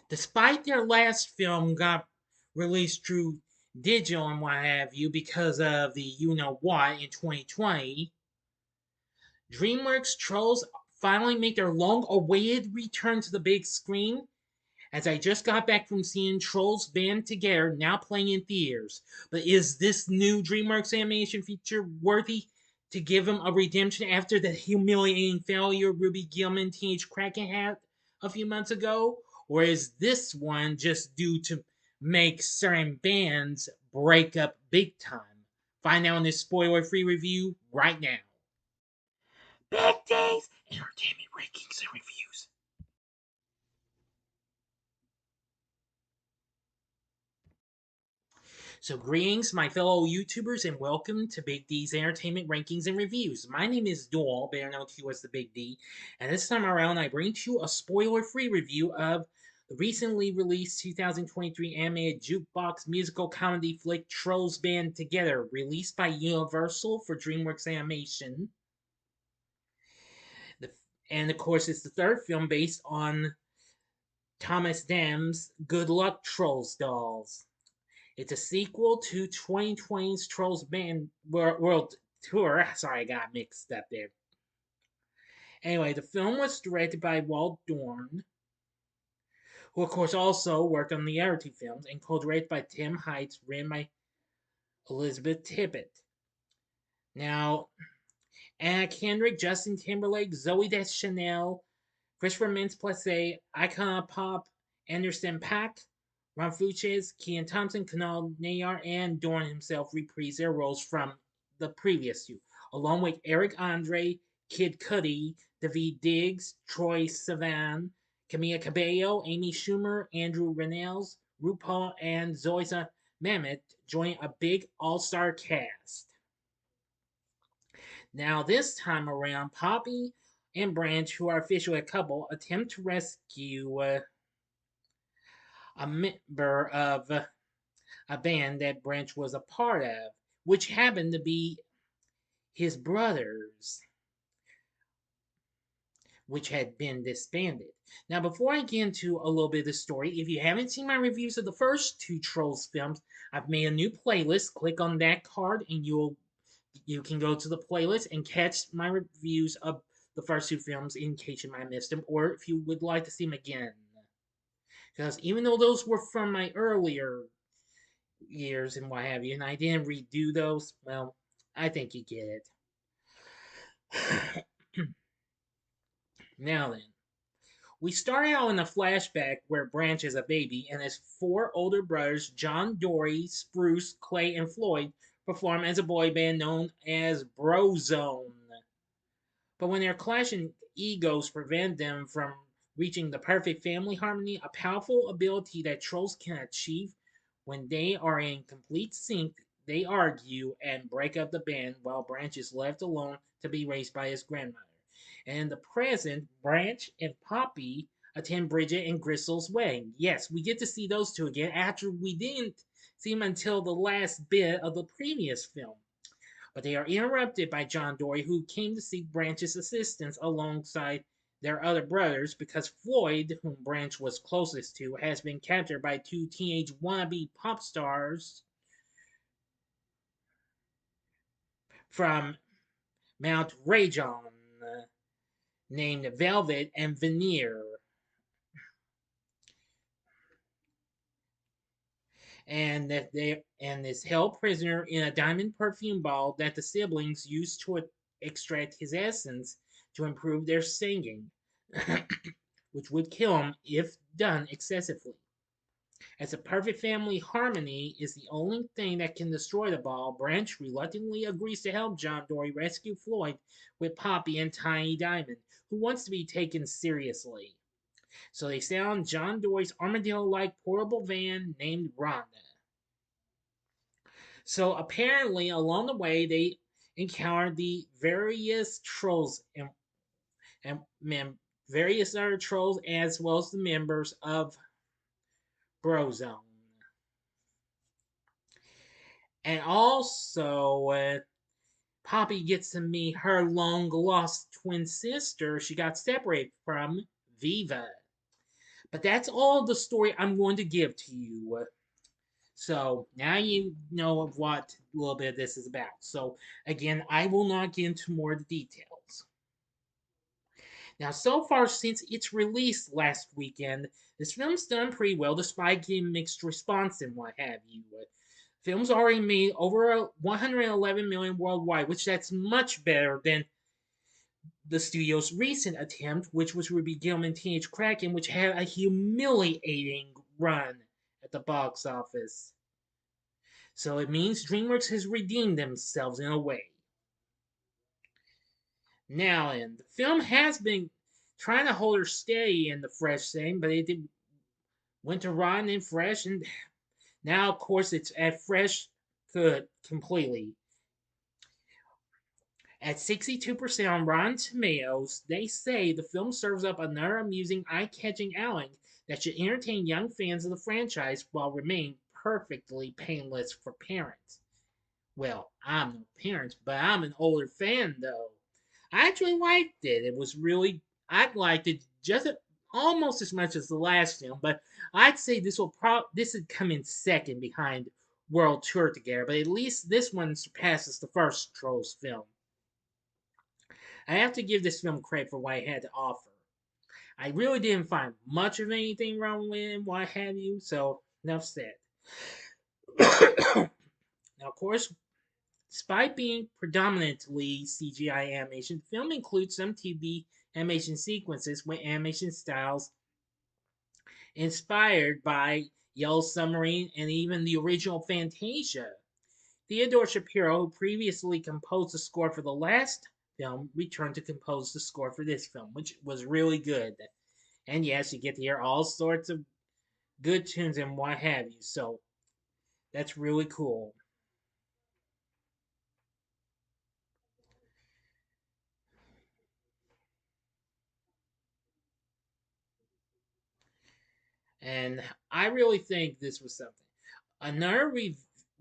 Despite their last film got released through digital and what have you because of the you know what in 2020, Dreamworks Trolls finally make their long awaited return to the big screen as I just got back from seeing Trolls Band Together now playing in theaters. But is this new DreamWorks animation feature worthy to give him a redemption after the humiliating failure Ruby Gillman Teenage Kraken had a few months ago? Or is this one just due to make certain bands break up big time? Find out in this spoiler free review right now. Big Days Entertainment Rankings and Reviews. So, greetings, my fellow YouTubers, and welcome to Big D's Entertainment Rankings and Reviews. My name is Doyle, better known to you as the Big D, and this time around I bring to you a spoiler-free review of the recently released 2023 animated jukebox musical comedy flick Trolls Band Together, released by Universal for DreamWorks Animation. The, and of course, it's the third film based on Thomas Dam's Good Luck Trolls dolls. It's a sequel to 2020's Trolls Band World Tour. Sorry, I got mixed up there. Anyway, the film was directed by Walt Dorn, who of course also worked on the other two films, and co-directed by Tim Heights, written by Elizabeth Tippett. Now, Anna Kendrick, Justin Timberlake, Zoe Deschanel, Christopher Mintz-Plasse, Icon of Pop, Anderson .Paak, Ron Funches, Keenan Thompson, Kunal Nayyar, and Dorn himself reprise their roles from the previous two, along with Eric Andre, Kid Cudi, Daveed Diggs, Troye Sivan, Camilla Cabello, Amy Schumer, Andrew Rannells, RuPaul, and Zoysa Mehmet joining a big all-star cast. Now, this time around, Poppy and Branch, who are officially a couple, attempt to rescue a member of a band that Branch was a part of, which happened to be his brothers, which had been disbanded. Now, before I get into a little bit of the story, if you haven't seen my reviews of the first two Trolls films, I've made a new playlist. Click on that card and you can go to the playlist and catch my reviews of the first two films in case you might have missed them, or if you would like to see them again. Because even though those were from my earlier years and what have you, and I didn't redo those, well, I think you get it. Now then, we start out in a flashback where Branch is a baby and his four older brothers, John, Dory, Spruce, Clay, and Floyd, perform as a boy band known as Brozone. But when their clashing egos prevent them from reaching the perfect family harmony, a powerful ability that trolls can achieve when they are in complete sync, they argue and break up the band while Branch is left alone to be raised by his grandmother. And in the present, Branch and Poppy attend Bridget and Gristle's wedding. Yes, we get to see those two again after we didn't see them until the last bit of the previous film. But they are interrupted by John Dory, who came to seek Branch's assistance alongside their other brothers because Floyd, whom Branch was closest to, has been captured by two teenage wannabe pop stars from Mount Rajon named Velvet and Veneer. And that they is held prisoner in a diamond perfume ball that the siblings used to extract his essence to improve their singing, which would kill him if done excessively. As a perfect family harmony is the only thing that can destroy the ball, Branch reluctantly agrees to help John Dory rescue Floyd with Poppy and Tiny Diamond, who wants to be taken seriously. So they stay on John Dory's armadillo-like portable van named Rhonda. So apparently, along the way, they encounter the various trolls and various other trolls, as well as the members of Brozone. And also, Poppy gets to meet her long lost twin sister she got separated from, Viva. But that's all the story I'm going to give to you. So now you know of what a little bit of this is about. So again, I will not get into more of the details. Now, so far since its release last weekend, this film's done pretty well despite getting mixed response and what have you. Film's already made over 111 million worldwide, which that's much better than the studio's recent attempt, which was Ruby Gillman Teenage Kraken, which had a humiliating run at the box office. So it means DreamWorks has redeemed themselves in a way. Now, and the film has been trying to hold her steady in the fresh setting, but it went to rotten and fresh, and now, of course, it's at fresh good completely. At 62% on Rotten Tomatoes, they say the film serves up another amusing, eye-catching outing that should entertain young fans of the franchise while remaining perfectly painless for parents. Well, I'm no parent, but I'm an older fan though. I actually liked it. It was really I liked it just almost as much as the last film, but I'd say this would come in second behind World Tour Together, but at least this one surpasses the first Trolls film. I have to give this film credit for what it had to offer. I really didn't find much of anything wrong with it, what have you, so enough said. Now, of course, despite being predominantly CGI animation, the film includes some 2D animation sequences with animation styles inspired by Yellow Submarine and even the original Fantasia. Theodore Shapiro, who previously composed the score for the last film, returned to compose the score for this film, which was really good. And yes, you get to hear all sorts of good tunes and what have you, so that's really cool. And I really think this was something. Another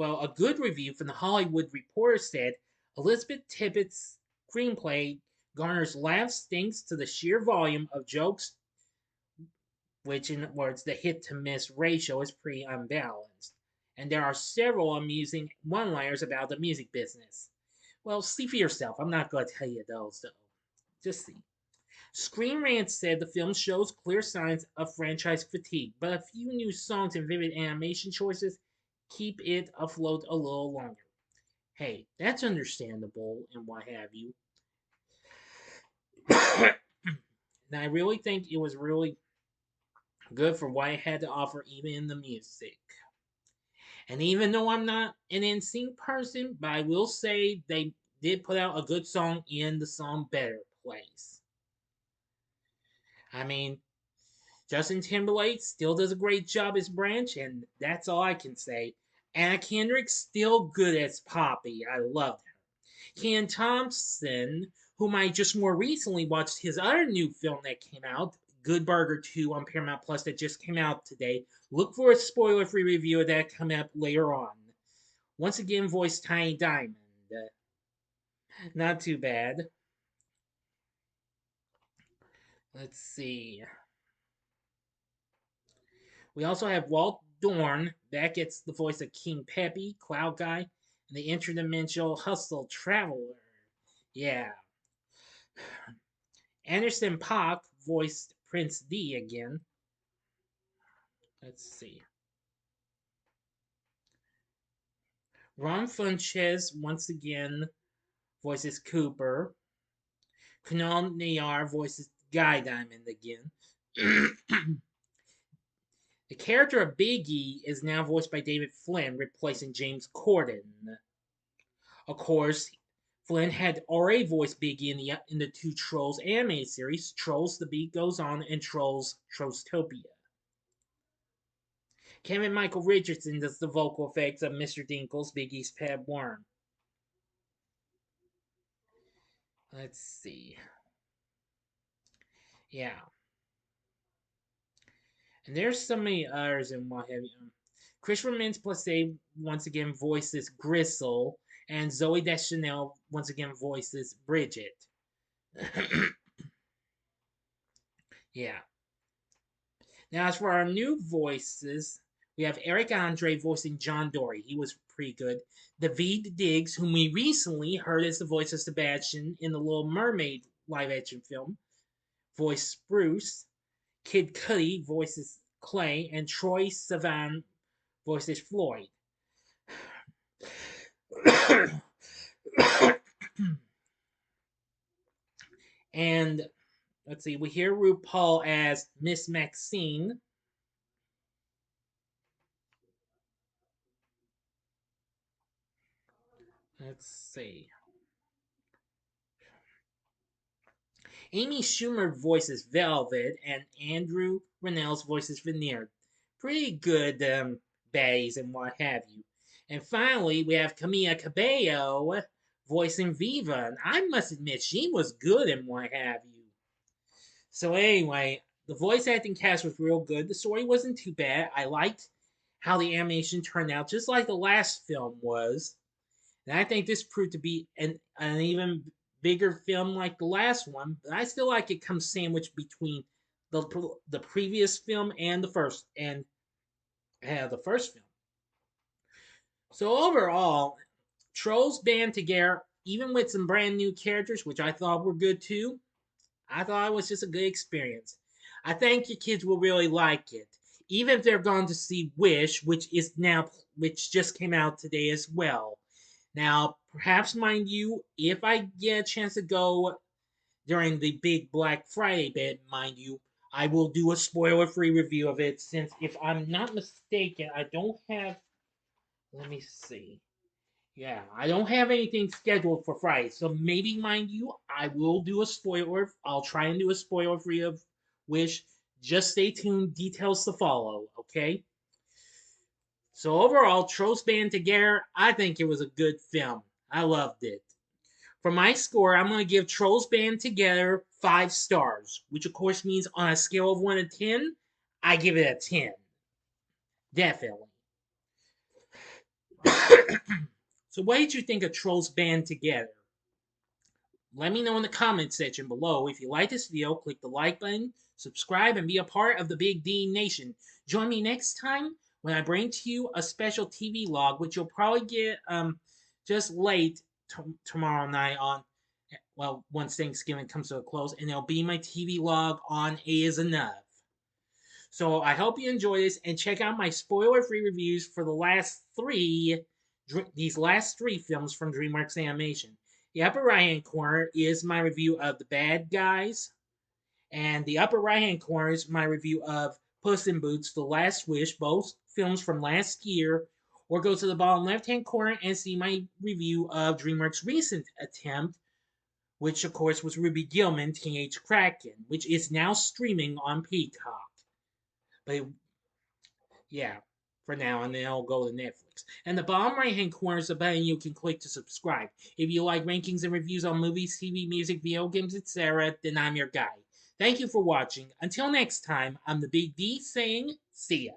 a good review from the Hollywood Reporter said Elizabeth Tippett's screenplay garners laughs thanks to the sheer volume of jokes, which in words the hit to miss ratio is pretty unbalanced. And there are several amusing one-liners about the music business. Well, see for yourself. I'm not going to tell you those though. Just see. Screen Rant said the film shows clear signs of franchise fatigue, but a few new songs and vivid animation choices keep it afloat a little longer. Hey, that's understandable and what have you. And I really think it was really good for what it had to offer, even in the music. And even though I'm not an NSYNC person, but I will say they did put out a good song in the song Better Place. I mean, Justin Timberlake still does a great job as Branch, and that's all I can say. Anna Kendrick still good as Poppy. I loved her. Keenan Thompson, whom I just more recently watched his other new film that came out, Good Burger 2 on Paramount Plus that just came out today. Look for a spoiler-free review of that coming up later on. Once again, voiced Tiny Diamond. Not too bad. Let's see. We also have Walt Dorn. That gets the voice of King Peppy, Cloud Guy, and the interdimensional hustle traveler. Yeah. Anderson Paak voiced Prince D again. Let's see. Ron Funches once again voices Cooper. Kunal Nayar voices Guy Diamond again. The character of Biggie is now voiced by David Flynn, replacing James Corden. Of course, Flynn had already voiced Biggie in the two Trolls anime series, Trolls The Beat Goes On and Trolls Trollstopia. Kevin Michael Richardson does the vocal effects of Mr. Dinkles, Biggie's pet worm. Let's see. Yeah. And there's so many others and what have you. Christopher Mintz-Plasse once again voices Gristle, and Zoe Deschanel once again voices Bridget. Yeah. Now, as for our new voices, we have Eric Andre voicing John Dory. He was pretty good. David Diggs, whom we recently heard as the voice of Sebastian in the Little Mermaid live action film, voiced Spruce. Kid Cudi voices Clay, and Troy Sivan voices Floyd. And let's see, we hear RuPaul as Miss Maxine. Let's see. Amy Schumer voices Velvet, and Andrew Rannells voices Veneer. Pretty good baddies and what have you. And finally, we have Camilla Cabello voicing Viva, and I must admit, she was good and what have you. So anyway, the voice acting cast was real good. The story wasn't too bad. I liked how the animation turned out, just like the last film was. And I think this proved to be an even bigger film like the last one. But I still like it comes sandwiched between the previous film and the first film. So overall, Trolls band together, even with some brand new characters, which I thought were good too. I thought it was just a good experience. I think your kids will really like it, even if they're going to see Wish, which just came out today as well. Now, perhaps, mind you, if I get a chance to go during the big Black Friday bit, mind you, I will do a spoiler-free review of it. Since, if I'm not mistaken, I don't have. Let me see. Yeah, I don't have anything scheduled for Friday, so maybe, mind you, I will do a spoiler. I'll try and do a spoiler free of Wish. Just stay tuned. Details to follow. Okay. So overall, Trolls Band Together, I think it was a good film. I loved it. For my score, I'm going to give Trolls Band Together 5 stars, which of course means on a scale of 1 to 10, I give it a 10. Definitely. So what did you think of Trolls Band Together? Let me know in the comments section below. If you like this video, click the like button, subscribe, and be a part of the Big D Nation. Join me next time when I bring to you a special TV log, which you'll probably get just late tomorrow night on, well, once Thanksgiving comes to a close, and it'll be my TV log on A is Enough. So I hope you enjoy this and check out my spoiler-free reviews for these last three films from DreamWorks Animation. The upper right-hand corner is my review of The Bad Guys, and the upper right-hand corner is my review of Puss in Boots: The Last Wish, both films from last year. Or go to the bottom left-hand corner and see my review of DreamWorks' recent attempt, which of course was Ruby Gillman, Teenage Kraken, which is now streaming on Peacock. But yeah, for now, and then I'll go to Netflix. And the bottom right hand corner is a button you can click to subscribe. If you like rankings and reviews on movies, TV, music, video games, etc., then I'm your guy. Thank you for watching. Until next time, I'm the Big D saying, see ya.